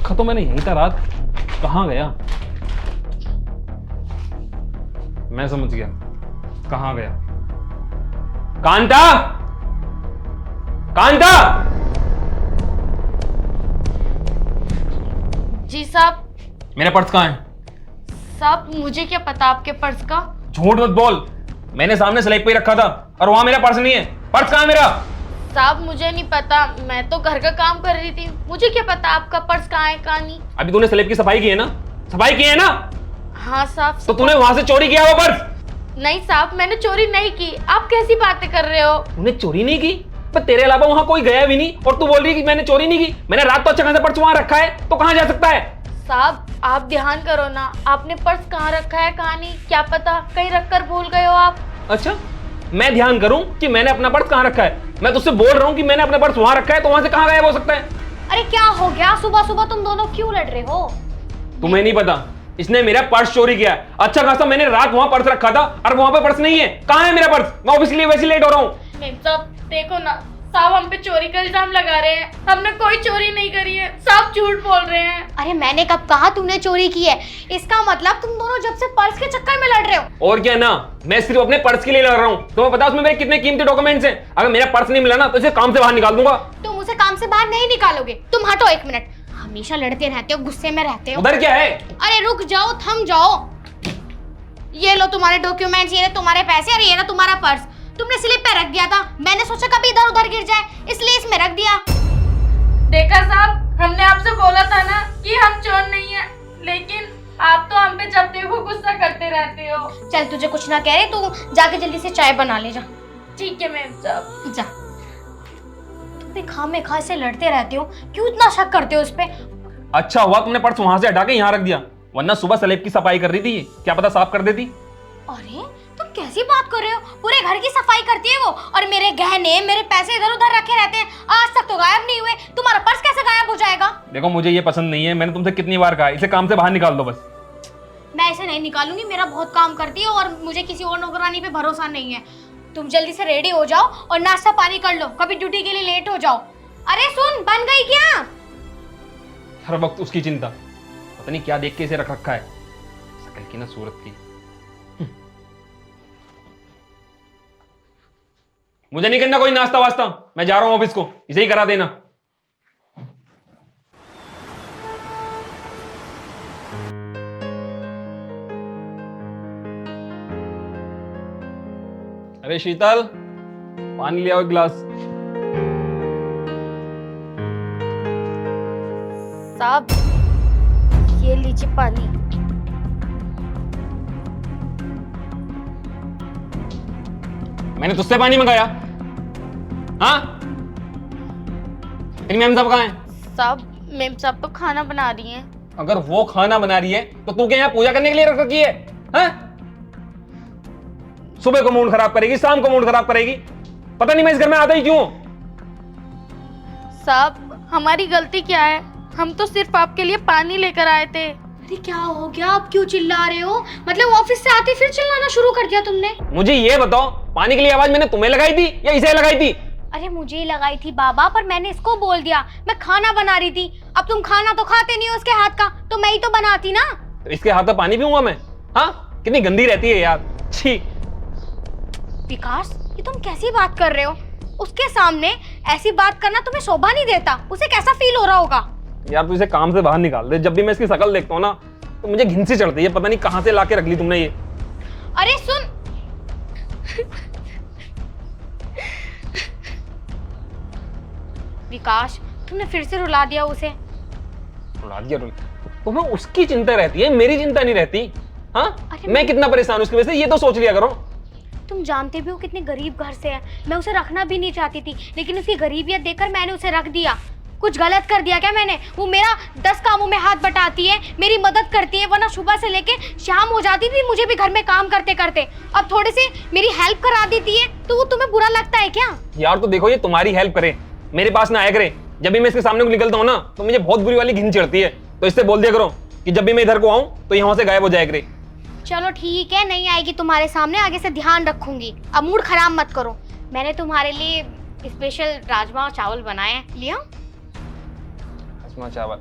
रखा तो मैंने यहीं था रात, कहाँ गया? मैं समझ गया, कहाँ गया? कांता, कांता! जी साहब। मेरा पर्स कहाँ है? साहब मुझे क्या पता आपके पर्स का। झूठ मत बोल, मैंने सामने स्लैब पे ही रखा था और वहां मेरा पर्स नहीं है। पर्स कहाँ है मेरा? साहब मुझे नहीं पता, मैं तो घर का काम कर रही थी, मुझे क्या पता आपका पर्स कहाँ है कहाँ नहीं। अभी तूने स्लैब की सफाई की है ना? सफाई की है ना? हाँ साहब। तो तूने वहां से चोरी किया वो पर्स? नहीं साहब, मैंने चोरी नहीं की। आप कैसी बातें कर रहे हो? तूने चोरी नहीं की? पर तेरे अलावा वहां कोई गया भी नहीं और तू बोल रही है कि मैंने चोरी नहीं की। मैंने रात तो अच्छा खासा पर्स वहां रखा है, तो कहां जा सकता है? साहब आप ध्यान करो ना, आपने पर्स कहाँ रखा है कहाँ नहीं, क्या पता कहीं रख कर भूल गए हो आप। अच्छा, मैं ध्यान करूं कि मैंने अपना पर्स कहां रखा है? मैं तुझसे बोल रहा हूं कि मैंने अपना पर्स वहां रखा है, तो वहां से कहां गायब हो सकता है? अरे क्या हो गया, सुबह सुबह तुम दोनों क्यों लड़ रहे हो? तुम्हें नहीं पता, इसने मेरा पर्स चोरी किया है। अच्छा खासा मैंने रात वहां पर्स रखा था और वहां पे पर्स नहीं है। कहां है मेरा पर्स? मैं ऑफिस के लिए वैसे लेट हो रहा हूं। मेम साहब देखो ना, साहब हम पे चोरी का इल्जाम लगा रहे हैं, हमने कोई चोरी नहीं करी है, साहब झूठ बोल रहे हैं। अरे मैंने कब कहा तूने चोरी की है? इसका मतलब तुम दोनों जब से पर्स के चक्कर में लड़ रहे हो। और क्या ना, मैं सिर्फ अपने पर्स के लिए लड़ रहा हूं। तुम्हें पता है उसमें मेरे कितने कीमती डॉक्यूमेंट्स हैं? अगर मेरा पर्स नहीं मिला ना तो इसे काम से बाहर निकाल दूंगा। तुम उसे काम से बाहर नहीं निकालोगे। तुम हटो एक मिनट, हमेशा लड़ते रहते हो, गुस्से में रहते हो। उधर क्या है? अरे रुक जाओ, थम जाओ। ये लो तुम्हारे डॉक्यूमेंट्स, ये लो तुम्हारे पैसे और ये लो तुम्हारा पर्स। तुमने स्लिप पे रख दिया था, मैंने सोचा कभी इधर उधर गिर जाए, इसलिए इसमें रख दिया। देखा साहब, हमने आपसे बोला था ना कि हम चोर नहीं है, लेकिन आप तो हम पे जब देखो गुस्सा करते रहते हो। चल तुझे कुछ ना कह रहे, तू जाके जल्दी से चाय बना ले जा। ठीक है मैम साहब। जा। तुम भी खामे खा से लड़ते रहते हो, क्यों इतना शक करते हो उस पे? अच्छा हुआ तुमने पर्स वहां से हटा के यहाँ रख दिया, वरना सुबह स्लैब की सफाई कर रही थी, क्या पता साफ कर देती। अरे तुम कैसी बात कर रहे हो? पूरे घर की सफाई करती है वो, और मेरे गहने मेरे पैसे इधर उधर रखे रहते हैं, आज तक तो गायब नहीं हुए। तुम्हारा पर्स कैसे गायब हो जाएगा? देखो मुझे ये पसंद नहीं है, मैंने तुमसे कितनी बार कहा इसे काम से बाहर निकाल दो बस। मैं इसे नहीं निकालूंगी, मेरा बहुत काम करती है और मुझे किसी और नौकरानी पे भरोसा नहीं है। तुम जल्दी से रेडी हो जाओ और नाश्ता पानी कर लो, कभी ड्यूटी के लिए लेट हो जाओ। अरे सुन, बन गई क्या? हर वक्त उसकी चिंता, पता नहीं क्या देख के इसे रख रखा है, शक्ल की ना सूरत की। मुझे नहीं करना कोई नाश्ता वास्ता, मैं जा रहा हूं ऑफिस को, इसे ही करा देना। अरे शीतल, पानी ले आओ एक गिलास। साहब ये लीजिए पानी। मैंने तुझसे पानी मंगाया? हाँ? तेरी मैम साहब कहाँ हैं? साहब मेम साहब तो खाना बना रही हैं। अगर वो खाना बना रही है तो तू क्या यहाँ पूजा करने के लिए रख रखी है? हाँ? सुबह को मूड खराब करेगी, शाम को मूड खराब करेगी, पता नहीं मैं इस घर में आता ही क्यों। साहब हमारी गलती क्या है, हम तो सिर्फ आपके लिए पानी लेकर आए थे। अरे क्या हो गया, आप क्यों चिल्ला रहे हो? मतलब ऑफिस से आते फिर चिल्लाना शुरू कर दिया तुमने? मुझे ये बताओ, पानी के लिए आवाज मैंने तुम्हें लगाई थी या इसे लगाई थी? अरे मुझे ही लगाई थी बाबा, पर मैंने इसको बोल दिया, मैं खाना बना रही थी। अब तुम खाना तो खाते नहीं हो उसके हाथ का, तो मैं ही तो बनाती ना। तो इसके हाथ में पानी पीऊंगा मैं? हाँ? कितनी गंदी रहती है यार, छी। विकास, ये तुम कैसी बात कर रहे हो? उसके सामने ऐसी बात करना तुम्हें शोभा नहीं देता, उसे कैसा फील हो रहा होगा? यार तू इसे काम से बाहर निकाल दे, जब भी मैं इसकी शक्ल देखता हूँ ना तो मुझे घिन सी चढ़ती है, पता नहीं कहाँ से लाके रख ली तुमने ये। अरे सुन, विकास तुमने फिर से रुला दिया उसे। रुला दिया? तुम्हें उसकी चिंता रहती है, मेरी चिंता नहीं रहती। हाँ? अरे मैं कितना परेशान हूँ उसकी वजह से, ये तो सोच लिया करो। तुम जानते भी हो कितने गरीब घर से है, मैं उसे रखना भी नहीं चाहती थी, लेकिन उसकी गरीबियत देखकर मैंने उसे रख दिया। कुछ गलत कर दिया क्या मैंने? वो मेरा 10 कामों में हाथ बटाती है, मेरी मदद करती है, वरना सुबह से लेके शाम हो जाती थी मुझे भी घर में काम करते करते। अब थोड़ी सी मेरी हेल्प करा देती है तो वो तुम्हें बुरा लगता है क्या? यार तो देखो, ये तुम्हारी हेल्प करे, मेरे पास ना आया करे। जब भी मैं इसके सामने को निकलता हूँ ना तो मुझे बहुत बुरी वाली घिन चढ़ती है, तो इससे बोल दिया करो कि जब भी मैं इधर को आऊँ तो यहाँ से गायब हो जाया करे। चलो ठीक है, नहीं आएगी तुम्हारे सामने, आगे से ध्यान रखूंगी। अब मूड खराब मत करो। मैंने तुम्हारे लिए स्पेशल राजमा और चावल बनाए हैं, लिया? राजमा चावल?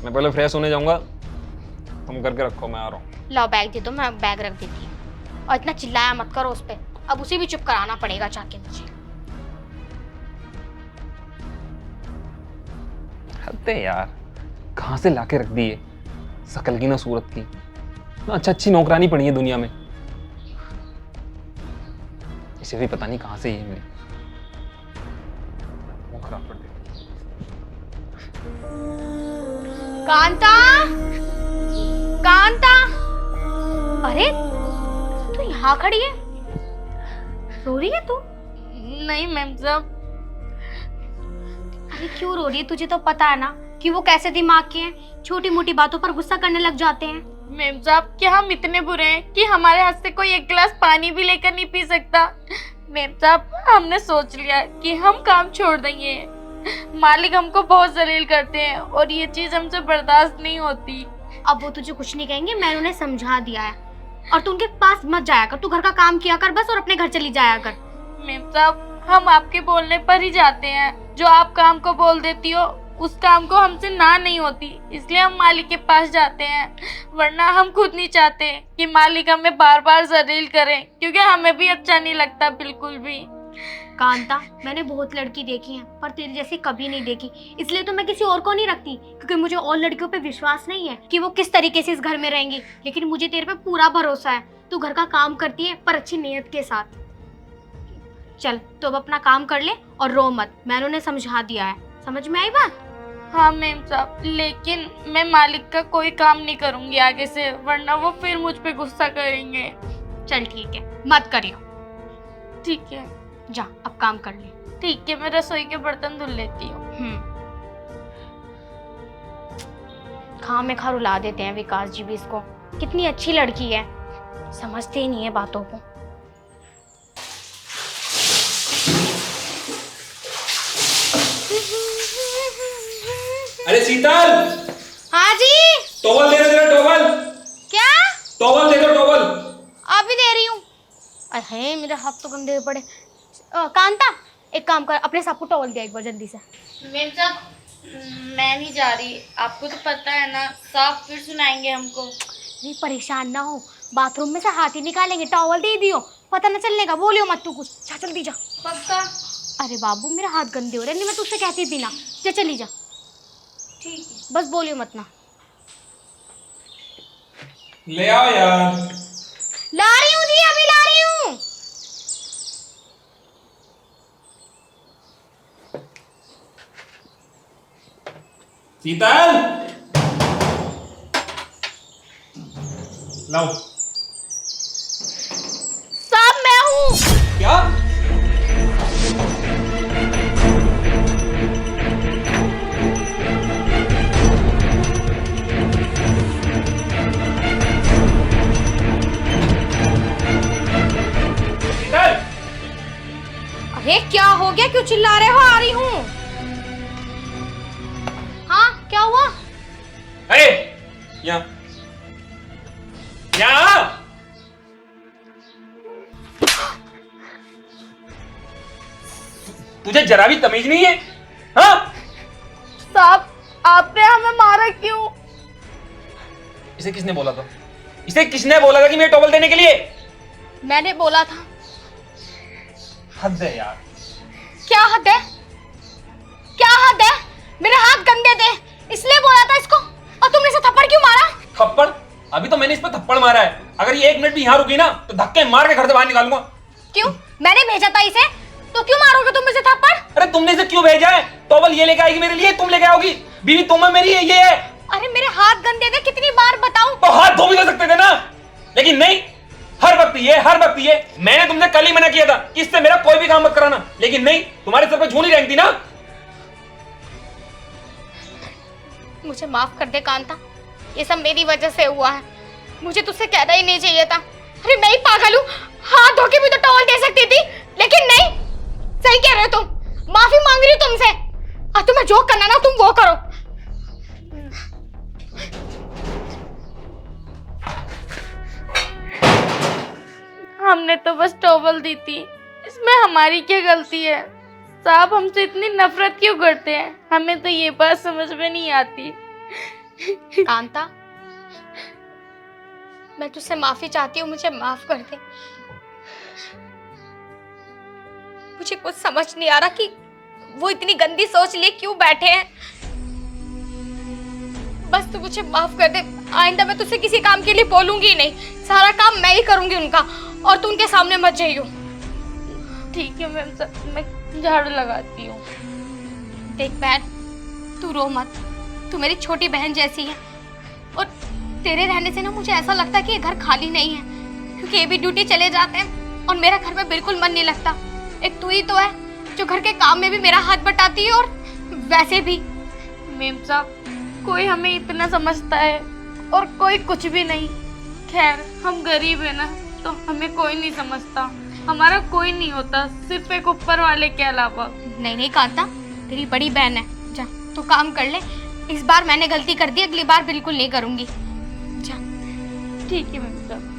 मैं पहले फ्रेश होने जाऊंगा, तुम करके रखो, मैं आ रहा हूँ। लाओ बैग दे दो, मैं बैग रख देती हूँ। और इतना चिल्लाया मत करो उस पे, अब उसे भी चुप कराना पड़ेगा जाके मुझे। हद है यार, कहाँ से लाके रख दी है, शकल की ना सूरत की, ना अच्छी नौकरानी पड़ी है दुनिया में, इसे भी पता नहीं कहाँ से ये मिली, वो खराब पड़ गई। कांता, कांता, अरे तू यहाँ खड़ी है, रो रही है तू? नहीं मैम साहब। अरे क्यों रो रही है? तुझे तो पता है ना कि वो कैसे दिमाग के हैं, छोटी मोटी बातों पर गुस्सा करने लग जाते हैं। मैम साहब, क्या हम इतने बुरे हैं कि हमारे हाथ से कोई एक गिलास पानी भी लेकर नहीं पी सकता? मैम साहब, हमने सोच लिया कि हम काम छोड़ देंगे। मालिक हमको बहुत जलील करते हैं और ये चीज हमसे बर्दाश्त नहीं होती। अब वो तुझे कुछ नहीं कहेंगे, मैंने उन्हें समझा दिया है। और तू उनके पास मत जाया कर, तू घर का काम किया कर बस और अपने घर चली जाया कर। मैम साहब, हम आपके बोलने पर ही जाते हैं, जो आप काम को बोल देती हो उस काम को हमसे ना नहीं होती, इसलिए हम मालिक के पास जाते हैं। वरना हम खुद नहीं चाहते कि मालिक हमें बार बार जलील करें, क्योंकि हमें भी अच्छा नहीं लगता बिल्कुल भी। कांता, मैंने बहुत लड़की देखी है पर तेरी जैसी कभी नहीं देखी, इसलिए तो मैं किसी और को नहीं रखती, क्योंकि मुझे और लड़कियों पे विश्वास नहीं है कि वो किस तरीके से इस घर में रहेंगी। लेकिन मुझे तेरे पे पूरा भरोसा है, तू घर का काम करती है पर अच्छी नीयत के साथ। चल तो अब अपना काम कर ले और रो मत, मैंने उन्हें समझा दिया है। समझ में आई बात? हाँ मैम साहब, लेकिन मैं मालिक का कोई काम नहीं करूंगी आगे से, वरना वो फिर मुझ पे गुस्सा करेंगे। चल ठीक है, मत करियो। ठीक है, जा अब काम कर ले। ठीक है, मैं रसोई के बर्तन धुल लेती हूँ। खाम में खा रुला देते हैं विकास जी भी इसको। कितनी अच्छी लड़की है, समझते ही नहीं है बातों को। अरे शीतल, हाँ जी। टॉवल दे दो जरा, टॉवल। क्या? टॉवल दे दो, टॉवल। अभी दे रही हूँ। अरे मेरे हाथ तो गंदे पड़े। कांता, एक काम कर, अपने सबको टॉवल दे एक बार जल्दी से। मैम साहब, मैं नहीं जा रही, आपको तो पता है ना, साहब फिर सुनाएंगे हमको। नहीं परेशान ना हो, बाथरूम में से हाथ ही निकालेंगे, टॉवल दे दियो, पता न चलने का, बोलियो मत तू कुछ। जा जल्दी जा। पक्का? अरे बाबू मेरे हाथ गंदे हो रहे, नहीं मैं तुझसे कहती थी ना। जा चली जा। ठीक है। बस बोलियो मत ना। ले आओ यार। ला रही हूँ जी, अभी ला रही हूँ। शीतल, लाओ। साहब मैं हूँ। क्या? शीतल, अरे क्या हो गया, क्यों चिल्ला रहे हो? आ रही हूँ। हाँ क्या हुआ? अरे यहाँ, यहाँ। तुझे जरा भी तमीज नहीं है? हाँ? साहब, आपने हमें मारा क्यों? इसे किसने बोला था? इसे किसने बोला था कि मैं टॉवल देने के लिए? मैंने बोला था। हद है यार। क्या हद है? क्या हद है? मेरे हाथ गंदे थे इसलिए बोला था इसको, और तुमने इसे थप्पड़ क्यों मारा? थप्पड़? अभी तो मैंने इस पर थप्पड़ मारा है, अगर ये 1 मिनट भी यहाँ रुकी ना तो धक्के मार के घर से बाहर निकालूंगा। क्यों? मैंने भेजा था इसे, तो क्यों मारोगे तुम इसे थप्पड़? अरे तुमने इसे क्यों भेजा है? टॉवल ये लेके आएगी मेरे लिए, तुम लेके आओगी? बीवी तुम है मेरी, ये है। अरे मेरे हाथ गंदे थे, कितनी बार बताऊं? तो हाथ धो भी तो सकते थे ना, लेकिन नहीं, हर वक्त ये। मैंने तुमसे कल ही मना किया था कि इससे मेरा कोई भी काम मत कराना, लेकिन नहीं, तुम्हारे सर पे झूठी रेंगती ना। मुझे माफ कर दे कांता, ये सब मेरी वजह से हुआ है, मुझे तुझसे कहना ही नहीं चाहिए था। अरे मैं ही पागल हूँ, हाथ धो के भी तो टॉवल दे सकती थी, लेकिन नहीं। सही कह रहे हो तुम, माफी मांग रही हूँ तुमसे। अब तुम्हें जो करना ना तुम वो करो। हमने तो बस टॉवल दी थी, इसमें हमारी क्या गलती है? साहब हमसे इतनी नफरत क्यों करते हैं? हमें तो ये बात समझ में नहीं आती। कांता, मैं तुझसे माफी चाहती हूँ, मुझे माफ कर दे। मुझे कुछ समझ नहीं आ रहा कि वो इतनी गंदी सोच लिए क्यों बैठे हैं। बस तू मुझे माफ कर दे। आइंदा मैं तुझसे किसी काम के लिए बोलूंगी ही नहीं। सारा काम मैं ही करूंगी उनका, और तू उनके सामने मत जाइयो। ठीक है मैम साहब, मैं झाड़ू लगाती हूँ। देख बहन, तू रो मत। तू मेरी छोटी बहन जैसी है, और तेरे रहने से ना मुझे ऐसा लगता है कि ये घर खाली नहीं है, क्योंकि ये भी ड्यूटी चले जाते हैं और मेरा घर में बिल्कुल मन नहीं लगता। एक तू ही तो है जो घर के काम में भी मेरा हाथ बटाती है, और वैसे भी। मैम साहब, कोई हमें इतना समझता है और कोई कुछ भी नहीं। खैर, हम गरीब है ना, तो हमें कोई नहीं समझता। हमारा कोई नहीं होता, सिर्फ एक ऊपर वाले के अलावा। नहीं नहीं कांता, तेरी बड़ी बहन है, जा तू काम कर ले। इस बार मैंने गलती कर दी, अगली बार बिल्कुल नहीं करूंगी। जा। ठीक है मैम साहब।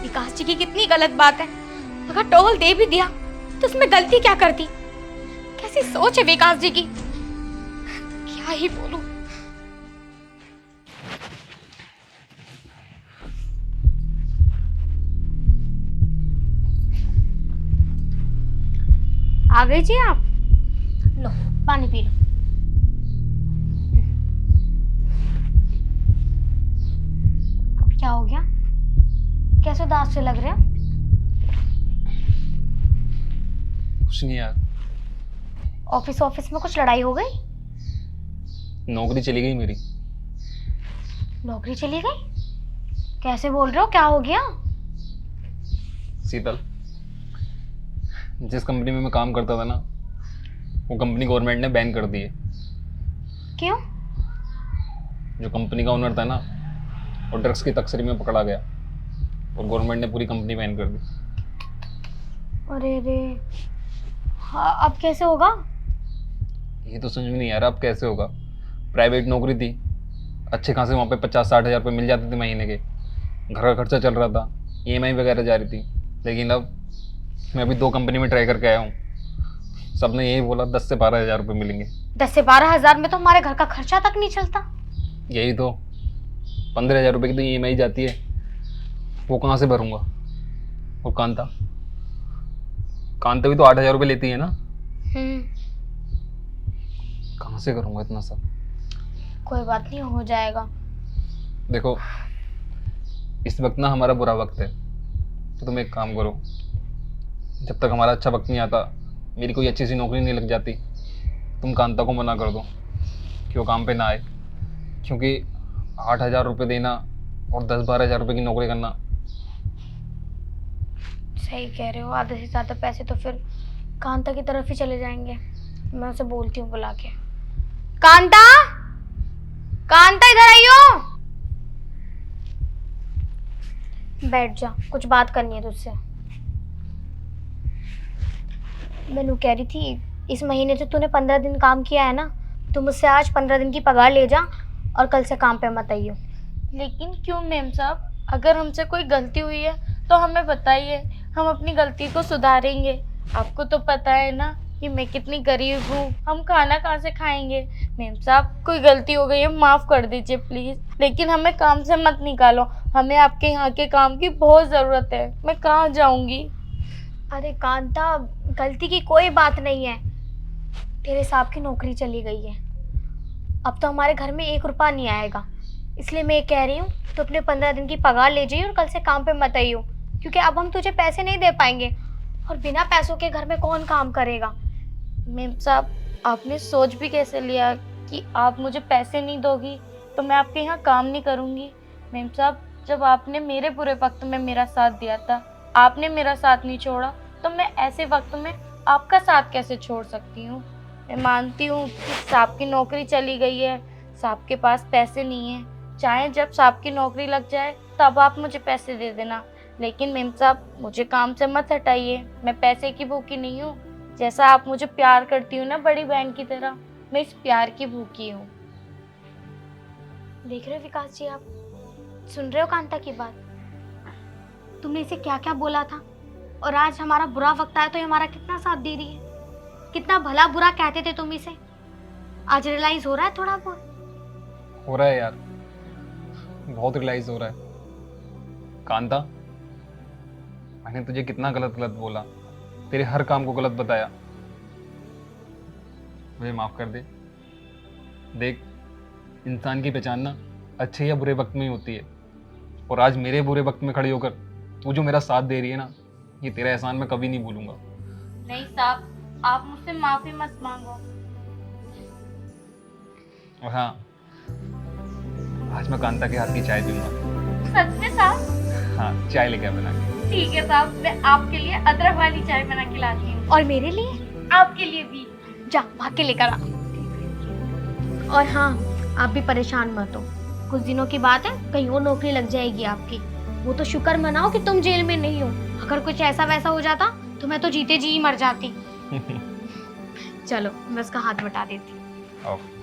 विकास जी की कितनी गलत बात है। अगर टोल दे भी दिया तो उसमें गलती क्या करती। कैसी सोच है विकास जी की, क्या ही बोलूं। आ गए जी आप? लो पानी पी लो। क्या हो गया, कैसे उदास से लग रहे हैं? कुछ नहीं यार, ऑफिस में कुछ लड़ाई हो गई? नौकरी चली गई मेरी। नौकरी चली गई? कैसे बोल रहे हो, क्या हो गया? शीतल, जिस कंपनी में मैं काम करता था ना, वो कंपनी गवर्नमेंट ने बैन कर दी है। क्यों? जो कंपनी का ओनर था ना, वो ड्रग्स की तस्करी में पकड़ा गया और गवर्नमेंट ने पूरी कंपनी बैन कर दी। अरे रे, हाँ, अब कैसे होगा? ये तो समझ में नहीं आ रहा अब कैसे होगा। प्राइवेट नौकरी थी, अच्छे खासे वहाँ पे 50-60 हज़ार रुपये मिल जाते थे महीने के। घर का खर्चा चल रहा था, EMI वगैरह जा रही थी। लेकिन अब मैं अभी 2 कंपनी में ट्राई करके आया हूँ, सबने यही बोला 10 से 12 हज़ार रुपये मिलेंगे। 10 से 12 हजार में तो हमारे घर का खर्चा तक नहीं चलता। यही तो 15 हज़ार रुपये की तो EMI जाती है, वो कहाँ से भरूँगा। और कांता भी तो 8 हज़ार रुपये लेती है ना, कहाँ से करूँगा इतना सब। कोई बात नहीं, हो जाएगा। देखो, इस वक्त ना हमारा बुरा वक्त है, तो तुम एक काम करो, जब तक हमारा अच्छा वक्त नहीं आता, मेरी कोई अच्छी सी नौकरी नहीं लग जाती, तुम कांता को मना कर दो कि वो काम पे ना आए। क्योंकि 8 हज़ार रुपये देना और 10-12 हज़ार रुपये की नौकरी करना। सही कह रहे हो, आधे से ज्यादा पैसे तो फिर कांता की तरफ ही चले जाएंगे। मैं उसे बोलती हूँ बुला के। कांता, कांता इधर आइयो। बैठ जा, कुछ बात करनी है तुझसे। मैनू कह रही थी, इस महीने से तूने 15 दिन काम किया है ना, तू मुझसे आज 15 दिन की पगार ले जा और कल से काम पे मत आइयो। लेकिन क्यों मैम साहब? अगर हमसे कोई गलती हुई है तो हमें बताइए, हम अपनी गलती को सुधारेंगे। आपको तो पता है ना कि मैं कितनी गरीब हूँ, हम खाना कहाँ से खाएंगे। मैम साहब, कोई गलती हो गई है, माफ़ कर दीजिए प्लीज़, लेकिन हमें काम से मत निकालो। हमें आपके यहाँ के काम की बहुत ज़रूरत है। मैं कहाँ जाऊँगी? अरे कांता, गलती की कोई बात नहीं है। तेरे साहब की नौकरी चली गई है, अब तो हमारे घर में 1 रुपया नहीं आएगा। इसलिए मैं ये कह रही हूँ, तो अपने 15 दिन की पगार ले जाइए और कल से काम पे मत आइयो, क्योंकि अब हम तुझे पैसे नहीं दे पाएंगे, और बिना पैसों के घर में कौन काम करेगा। मैम साहब, आपने सोच भी कैसे लिया कि आप मुझे पैसे नहीं दोगी तो मैं आपके यहाँ काम नहीं करूँगी? मैम साहब, जब आपने मेरे बुरे वक्त में मेरा साथ दिया था, आपने मेरा साथ नहीं छोड़ा, तो मैं ऐसे वक्त में आपका साथ कैसे छोड़ सकती हूँ? मैं मानती हूँ कि साहब की नौकरी चली गई है, साहब के पास पैसे नहीं है, चाहे जब साहब की नौकरी लग जाए तब आप मुझे पैसे दे देना, लेकिन मैम साहब मुझे काम से मत हटाइए। मैं पैसे की भूखी नहीं हूँ। जैसा आप मुझे प्यार करती हो ना बड़ी बहन की तरह, मैं इस प्यार की भूखी हूँ। देख रहे हो विकास जी, आप सुन रहे हो कांता की बात? तुमने इसे क्या क्या बोला था, और आज हमारा बुरा वक्त आया तो ये हमारा कितना साथ दे रही है। कितना भला बुरा कहते थे तुम इसे, आज रियलाइज हो रहा है थोड़ा बहुत? हो रहा है यार, बहुत रियलाइज हो रहा है। कांता, मैंने तुझे कितना गलत गलत बोला, तेरे हर काम को गलत बताया। मुझे माफ कर दे। देख, इंसान की पहचान ना अच्छे या बुरे वक्त में ही होती है, और आज मेरे बुरे वक्त में खड़ी होकर तू जो मेरा साथ दे रही है ना, ये तेरा एहसान मैं कभी नहीं भूलूंगा। नहीं साहब, आप मुझसे माफी मत मांगो। और हाँ, आज मैं कांता के हाथ की चाय पीऊंगा। सच में साहब? हाँ, चाय लेके आ बना के। ठीक है साहब, मैं आपके लिए अदरक वाली चाय बना के लाती हूँ। और मेरे लिए? आपके लिए भी। जा भाग के लेकर आ। और हाँ, आप भी परेशान मत हो, कुछ दिनों की बात है, कहीं और नौकरी लग जाएगी आपकी। वो तो शुक्र मनाओ कि तुम जेल में नहीं हो, अगर कुछ ऐसा वैसा हो जाता तो मैं तो जीते जी ही मर जाती। चलो मैं उसका हाथ बटा देती हूँ। ओके।